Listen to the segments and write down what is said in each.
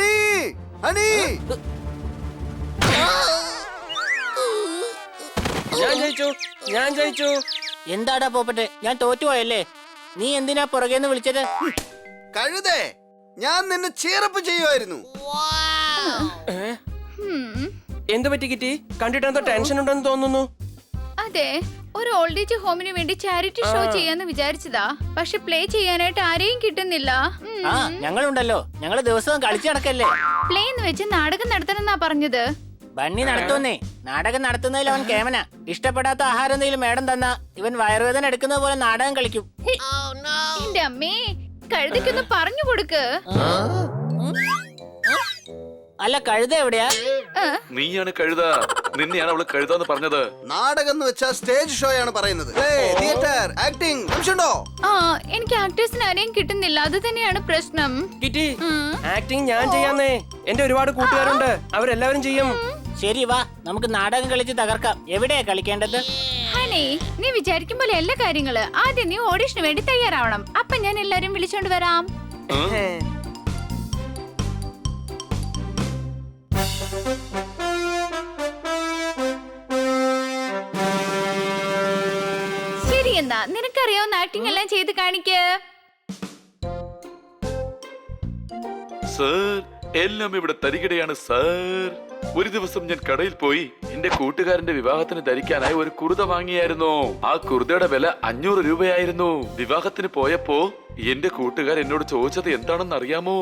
Honey honey ഞാൻ ജയിച്ചു. എന്താടാ പോപ്പട്ടെ, ഞാൻ തോറ്റുപോയല്ലേ? നീ എന്തിനാ പുറകേന്ന് വിളിച്ചത്? കഴുതേ, ഞാൻ നിന്നെ ചീറപ്പ് ചെയ്യുമായിരുന്നു. എന്ത് പറ്റി കിറ്റി? കണ്ടിട്ട് എന്തോ ടെൻഷൻ ഉണ്ടെന്ന് തോന്നുന്നു. അതെ, ഒരു ഓൾഡ് ഏജ് ഹോമിന് വേണ്ടി ചാരിറ്റി ഷോ ചെയ്യാന്ന് വിചാരിച്ചതാ. പക്ഷെ പ്ലേ ചെയ്യാനായിട്ട് ആരെയും കിട്ടുന്നില്ല. ആ, ഞങ്ങളുണ്ടല്ലോ. ഞങ്ങള് ദിവസവും കളിച്ചു നടക്കല്ലേ. പ്ലേ എന്ന് വെച്ച് നാടകം നടത്തണമെന്നാ പറഞ്ഞത്. ബണ്ണി നടത്തുന്നേ. നാടകം നടത്തുന്നതിൽ അവൻ കേമന. ഇഷ്ടപ്പെടാത്ത ആഹാരം എന്തെങ്കിലും മേഡം തന്നാ ഇവൻ വയറുവേദന എടുക്കുന്നത് പോലെ നാടകം കളിക്കും. എന്റെ അമ്മേ, കഴുതയ്ക്കൊന്ന് പറഞ്ഞു കൊടുക്ക്. അല്ല, കഴുത എവിടെയാ? നീയാണ് കഴുത. നിന്നെയാണ് അവള് കഴുതാന്ന് പറഞ്ഞത്. നാടകം എന്ന് വെച്ചാൽ സ്റ്റേജ് ഷോ ആണ് പറയുന്നത്. തിയേറ്റർ, ആക്ടിംഗ്, നിമിഷമുണ്ടോ? ആ, എനിക്ക് ആക്ടേഴ്സിന് ആരെയും കിട്ടുന്നില്ല. അത് തന്നെയാണ് പ്രശ്നം. കിറ്റി, ആക്ടിങ് ഞാൻ ചെയ്യാന്നേ. എന്റെ ഒരുപാട് കൂട്ടുകാരുണ്ട്, അവരെല്ലാവരും ചെയ്യും. ശരി, വാ, നമുക്ക് നാടകം കളിച്ച് തകർക്കാം. എവിടെയാ കളിക്കേണ്ടത്? ഹണി, നീ വിചാരിക്കും പോലെ എല്ലാ കാര്യങ്ങള്. ആദ്യം നീ ഓഡിഷന് വേണ്ടി തയ്യാറാവണം. അപ്പൊ ഞാൻ എല്ലാരും വിളിച്ചോണ്ട് വരാം. ശരി, എന്നാ നിനക്കറിയാവുന്ന ആക്ടിംഗ് എല്ലാം ചെയ്ത് കാണിക്ക്. സർ, എല്ലാം ഇവിടെ തരികിടയാണ് സർ. ഒരു ദിവസം ഞാൻ കടയിൽ പോയി എന്റെ കൂട്ടുകാരന്റെ വിവാഹത്തിന് ധരിക്കാനായി ഒരു കുർത വാങ്ങിയായിരുന്നു. ആ കുർതയുടെ വില 500 രൂപയായിരുന്നു. വിവാഹത്തിന് പോയപ്പോ എന്റെ കൂട്ടുകാർ എന്നോട് ചോദിച്ചത് എന്താണെന്ന് അറിയാമോ?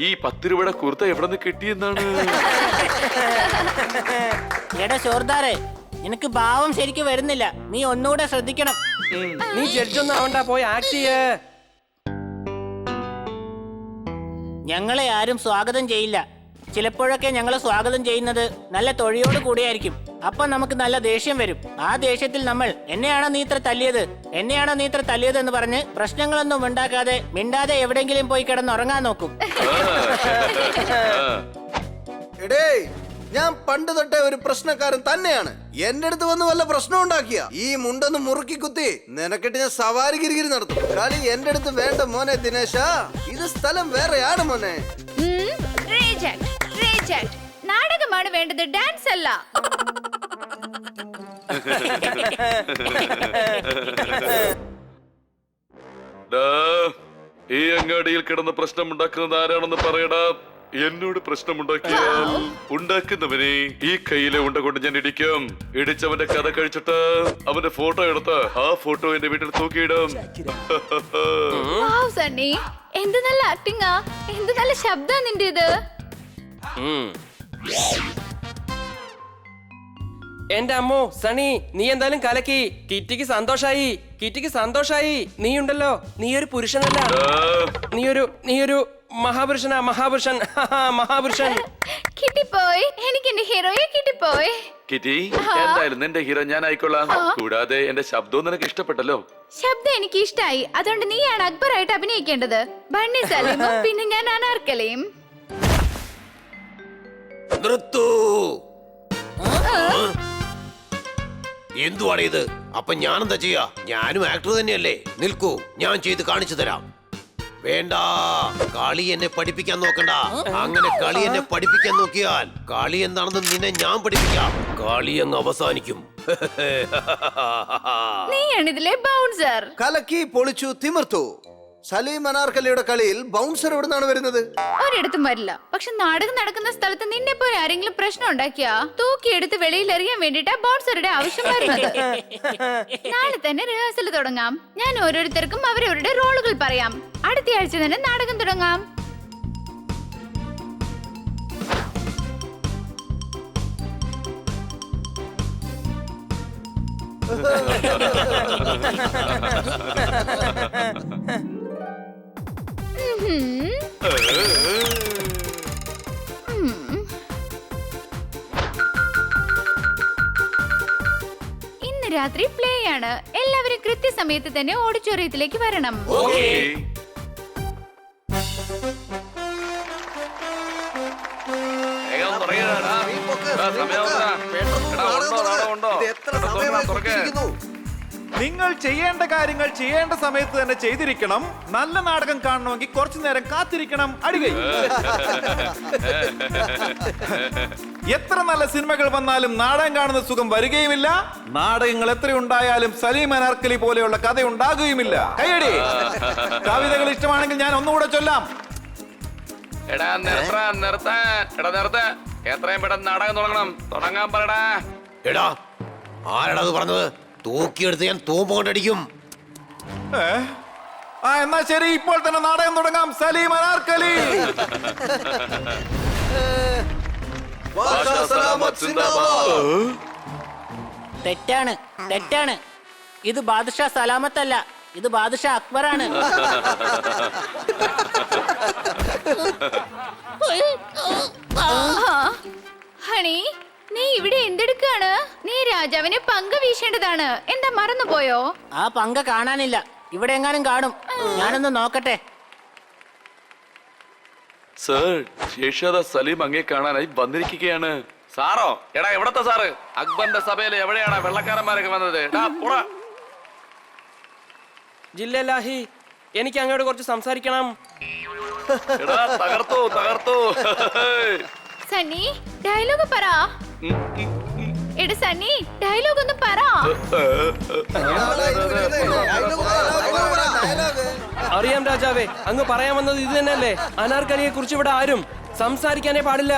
ഈ 10 രൂപയുടെ കുർത എവിടെ നിന്ന് കിട്ടിയെന്നാണ്. എടാ ചോർദാറെ, നിനക്ക് ഭാവം ശരിക്കും വരുന്നില്ല. നീ ഒന്നുകൂടെ ശ്രദ്ധിക്കണം. നീ ജഡ്ജൊന്നും ആവണ്ട, പോയി ആക്ട് ചെയ്യേ. ഞങ്ങളെ ആരും സ്വാഗതം ചെയ്യില്ല. ചിലപ്പോഴൊക്കെ ഞങ്ങളെ സ്വാഗതം ചെയ്യുന്നത് നല്ല തൊഴിയോട് കൂടിയായിരിക്കും. അപ്പൊ നമുക്ക് നല്ല ദേഷ്യം വരും. ആ ദേഷ്യത്തിൽ നമ്മൾ എന്നെയാണോ നീ ഇത്ര തല്ലിയത് എന്ന് പറഞ്ഞ് പ്രശ്നങ്ങളൊന്നും ഉണ്ടാക്കാതെ മിണ്ടാതെ എവിടെങ്കിലും പോയി കിടന്നുറങ്ങാൻ നോക്കും. എടേ, ഞാൻ പണ്ട് തൊട്ടേ ഒരു പ്രശ്നക്കാരൻ തന്നെയാണ്. എന്റെ അടുത്ത് വന്ന് വല്ല പ്രശ്നം ഉണ്ടാക്കിയ ഈ മുണ്ടൊന്ന് മുറുക്കി കുത്തി നിനക്കിട്ട് ഞാൻ സവാരി ഗിരിഗിരി നടത്തും. കളി എന്റെ അടുത്ത് വേണ്ട മോനെ ദിനേശ. ഇത് സ്ഥലം വേറെയാണ് മോനെ. നാടകമാണ് വേണ്ടത്, ഡാൻസ് അല്ല. ഈ അങ്ങാടിയിൽ കിടന്ന് പ്രശ്നം ഉണ്ടാക്കുന്നത് ആരാണെന്ന് പറയടാ. എന്നോട് പ്രശ്നമുണ്ടാക്കിയാൽ ഉണ്ടാക്കുന്നവനെ ഈ കയ്യിലെ ഉണ്ട കൊണ്ട് ഞാൻ ഇടിക്കും. ഇടിച്ചവന്റെ കഥ കഴിച്ചിട്ട് അവന്റെ ഫോട്ടോ എടുത്ത് ആ ഫോട്ടോ എന്റെ വീട്ടിൽ തൂക്കിയിടും. എന്ത് നല്ല ആക്ടിങ്ങാ, എന്ത് നല്ല ശബ്ദാ നിന്റേത്. എന്റെ അമ്മോ സണി, നീ എന്തായാലും കലക്കി. കിറ്റിക്ക് സന്തോഷായി. നീ ഉണ്ടല്ലോ, നീ ഒരു പുരുഷനല്ല, നീയൊരു മഹാപുരുഷൻ. കിട്ടിപ്പോയി, എനിക്ക് എന്റെ ഹീറോയെ കിട്ടിപ്പോയി. കിറ്റി, എന്തായാലും നിന്റെ ഹീറോ ഞാൻ ആയിക്കൊള്ളാം. കൂടാതെ എന്റെ ശബ്ദവും നിനക്ക് ഇഷ്ടപ്പെട്ടല്ലോ. ശബ്ദം എനിക്ക് ഇഷ്ടായി. അതുകൊണ്ട് നീയാണ് അക്ബറായിട്ട് അഭിനയിക്കേണ്ടത്. ബണ്ണി സലീമും പിന്നെ ഞാൻ അനാർക്കലിയും. നിർത്തൂ. എന്തുവാണ് ഇത്? അപ്പൊ ഞാനെന്താ ചെയ്യാ? ഞാനും ആക്ടർ തന്നെയല്ലേ. നിൽക്കൂ, ഞാൻ ചെയ്ത് കാണിച്ചു തരാം. വേണ്ട, കളി എന്നെ പഠിപ്പിക്കാൻ നോക്കണ്ട. അങ്ങനെ കളി എന്നെ പഠിപ്പിക്കാൻ നോക്കിയാൽ കളി എന്താണെന്ന് നിന്നെ ഞാൻ പഠിപ്പിക്കാം. കളി അങ്ങ് അവസാനിക്കും. നീയാണ് ഇതിലെ ബൗൺസർ. കലക്കി പൊളിച്ചു തിമിർത്തു. സലീം അനാർക്കലിയുടെ കളിയിൽ ബൗൺസർ എവിടെ നിന്നാണ് വരുന്നത്? ഒരിടത്തും വരില്ല. പക്ഷെ നാടകം നടക്കുന്ന സ്ഥലത്ത് നിന്നെ പോലെ ആരെങ്കിലും പ്രശ്നം ഉണ്ടാക്കിയാ തൂക്കിയെടുത്ത് വെളിയിൽ എറിയാൻ വേണ്ടിട്ടാ ബൗൺസറുടെ ആവശ്യം വരുന്നത്. നാളെ തന്നെ റിഹേഴ്സൽ തുടങ്ങാം. ഞാൻ ഓരോരുത്തർക്കും അവരവരുടെ റോളുകൾ പറയാം. അടുത്ത ആഴ്ച തന്നെ നാടകം തുടങ്ങാം. ഇന്ന് രാത്രി പ്ലേ ആണ്. എല്ലാവരും കൃത്യസമയത്ത് തന്നെ ഓഡിറ്റോറിയത്തിലേക്ക് വരണം. നിങ്ങൾ ചെയ്യേണ്ട കാര്യങ്ങൾ ചെയ്യേണ്ട സമയത്ത് തന്നെ ചെയ്തിരിക്കണം. നല്ല നാടകം കാണണമെങ്കിൽ കുറച്ചു നേരം കാത്തിരിക്കണം. അടികൈ. എത്ര നല്ല സിനിമകൾ വന്നാലും നാടകം കാണുന്ന സുഖം വരികയുമില്ല. നാടകങ്ങൾ എത്രയുണ്ടായാലും സലീം അനാർക്കലി പോലെയുള്ള കഥ ഉണ്ടാകുകയുമില്ല. കൈയടി. കവിതകൾ ഇഷ്ടമാണെങ്കിൽ ഞാൻ ഒന്നുകൂടെ ചൊല്ലാം. എടാ നിർത്താൻ എത്രയും പെട്ടെന്ന് നാടകം തുടങ്ങാൻ പറടാ. എടാ ആരടാ അത് പറഞ്ഞത്? തൂക്കിയെടുത്ത് ഞാൻ തൂമ്പ് കൊണ്ടടിക്കും. എന്നാ ശരി, ഇപ്പോൾ തന്നെ നാടകം തുടങ്ങാം. സലീം അനാർക്കലി. ബാദ്ഷാ സലാമത്ത് സിന്ദാബാദ്. തെറ്റാണ്. ഇത് ബാദുഷാ സലാമത്തല്ല, ഇത് ബാദുഷാ അക്ബറാണ്. ഹണി, നീ ഇവിടെ എന്തെടുക്കാണ്? നീ രാജാവിനെ പങ്ക വീശേണ്ടതാണ്. എന്താ മറന്നുപോയോ? ആ പങ്ക കാണാനില്ല. ഇവിടെ എങ്ങാനും കാണും. ഞാനൊന്ന് നോക്കട്ടെ. സർ, ശേഷാദ സലീം അങ്ങേ കാണാനായി വന്നിരിക്കുകയാണ്. സാറോ? എടാ എവിടത്തെ സാറ്? അക്ബറിന്റെ സഭയിൽ എവിടെയാണ് വെള്ളക്കാരന്മാരൊക്കെ വന്നത്? ജില്ലലാഹി, എനിക്ക് അങ്ങോട്ട് കുറച്ച് സംസാരിക്കണം. എടാ തകർത്തു. സണ്ണി, ഡയലോഗ് പറ. എടാ സണ്ണി, ഡയലോഗ് ഒന്ന് പറ. അറിയാം രാജാവേ, അങ്ങ് പറയാൻ വന്നത് ഇത് തന്നെയല്ലേ? അനാർക്കലിയെ കുറിച്ച് ഇവിടെ ആരും സംസാരിക്കാനേ പാടില്ല.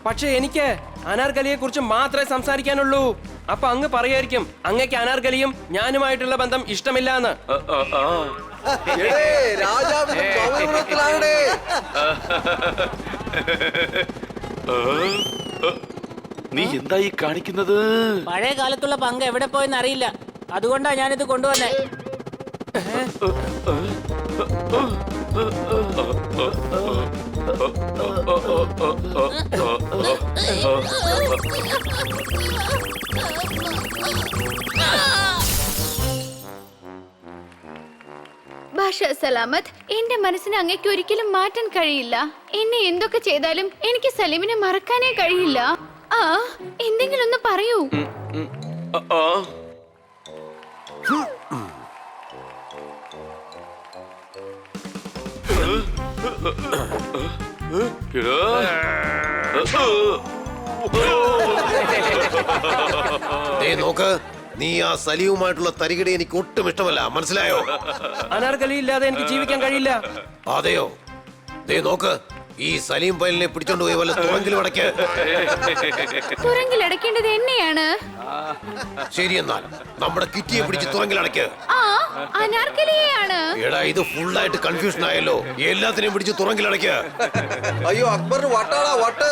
പക്ഷെ എനിക്ക് അനാർക്കലിയെ കുറിച്ച് മാത്രമേ സംസാരിക്കാനുള്ളൂ. അപ്പൊ അങ്ങ് പറയായിരിക്കും അങ്ങക്ക് അനാർക്കലിയും ഞാനുമായിട്ടുള്ള ബന്ധം ഇഷ്ടമില്ലാന്ന്. രാജാവിന്റെ പൗരത്വത്തിലാണേ. നീ എന്താ ഈ കാണിക്കുന്നത്? പഴയ കാലത്തുള്ള പങ്ക് എവിടെ പോയെന്ന് അറിയില്ല. അതുകൊണ്ടാ ഞാനിത് കൊണ്ടുവന്നേ. ബാദ്ഷാ സലാമത്ത്, എന്റെ മനസ്സിനെ അങ്ങേക്ക് ഒരിക്കലും മാറ്റാൻ കഴിയില്ല. എന്നെ എന്തൊക്കെ ചെയ്താലും എനിക്ക് സലീമിനെ മറക്കാനേ കഴിയില്ല. എന്തെങ്കിലും ഒന്ന് പറയൂ. നോക്ക്, നീ ആ സലീവുമായിട്ടുള്ള തരികിടി എനിക്ക് ഒട്ടും ഇഷ്ടമല്ല. മനസ്സിലായോ? അനാർക്കലി ഇല്ലാതെ എനിക്ക് ജീവിക്കാൻ കഴിയില്ല. അതെയോ? ദേ നോക്ക്, ഈ സലീം പൈലിനെ പിടിച്ചോണ്ട് പോയി വല്ല തുറങ്കിലും അടയ്ക്ക്. തുറങ്കിലടക്കേണ്ടത് എന്നെയാണ്. ശരി, എന്നാൽ നമ്മുടെ കിറ്റിയെ പിടിച്ച് തുറങ്കിലടയ്ക്ക്. അനാർക്കലിയെയാണ്. എടാ, ഇത് ഫുള്ളായിട്ട് കൺഫ്യൂഷൻ ആയല്ലോ. എല്ലാത്തിനെയും പിടിച്ച് തുറങ്കിലടയ്ക്ക്. അയ്യോ, അക്ബറിന് വട്ടാടാ, വട്ട്.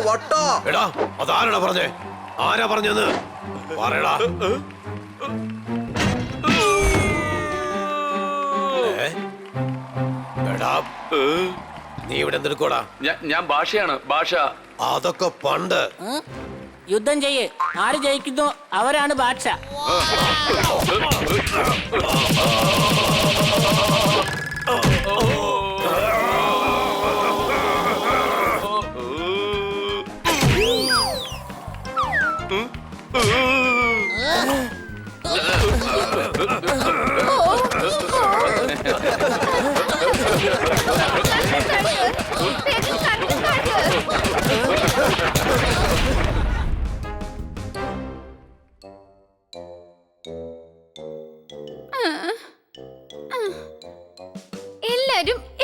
വട്ടാ. എടാ, അതാരടാ പറഞ്ഞേ? ആരാ പറഞ്ഞെന്ന് പറയടാ. എടാ, നീ ഇവിടെ എന്തെടുക്കോടാ? ഞാൻ ഭാഷയാണ്. ഭാഷ. അതൊക്കെ പണ്ട്. യുദ്ധം ചെയ്യ്. ആര് ജയിക്കുന്നു അവരാണ് ബാദ്ഷാ.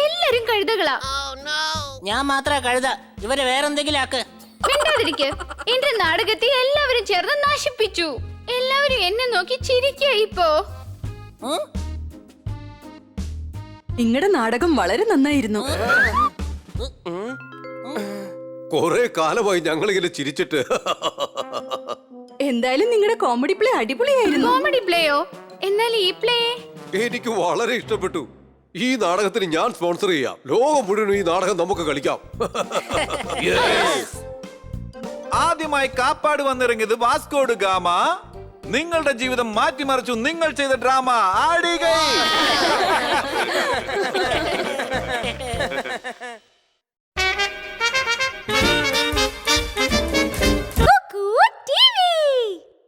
എല്ലാരും കഴുതകളാ. ഞാൻ മാത്രം കഴുത. ഇവരെ വേറെന്തെങ്കിലും ആക്ക്. മിണ്ടാതിരിക്ക്. എന്റെ നാടകത്തെ എല്ലാവരും ചേർന്ന് നശിപ്പിച്ചു. എല്ലാവരും എന്നെ നോക്കി ചിരിക്കുക ഇപ്പോ. നിങ്ങളുടെ നാടകം വളരെ നന്നായിരുന്നു. കൊറേ കാലമായി ഞങ്ങളിങ്ങനെ ചിരിച്ചിട്ട്. എന്തായാലും നിങ്ങളുടെ കോമഡി പ്ലേ അടിപൊളിയായിരുന്നു. കോമഡി പ്ലേയോ? എന്നാൽ ഈ പ്ലേ എനിക്ക് വളരെ ഇഷ്ടപ്പെട്ടു. ഈ നാടകത്തിന് ഞാൻ സ്പോൺസർ ചെയ്യാം. ലോകം മുഴുവൻ ഈ നാടകം നമുക്ക് കളിക്കാം. ആദ്യമായി കാപ്പാട് വന്നിറങ്ങിയത് വാസ്കോഡ് ഗാമ. നിങ്ങളുടെ ജീവിതം മാറ്റിമറിച്ചു നിങ്ങൾ ചെയ്ത ഡ്രാമ. ആടികൈ.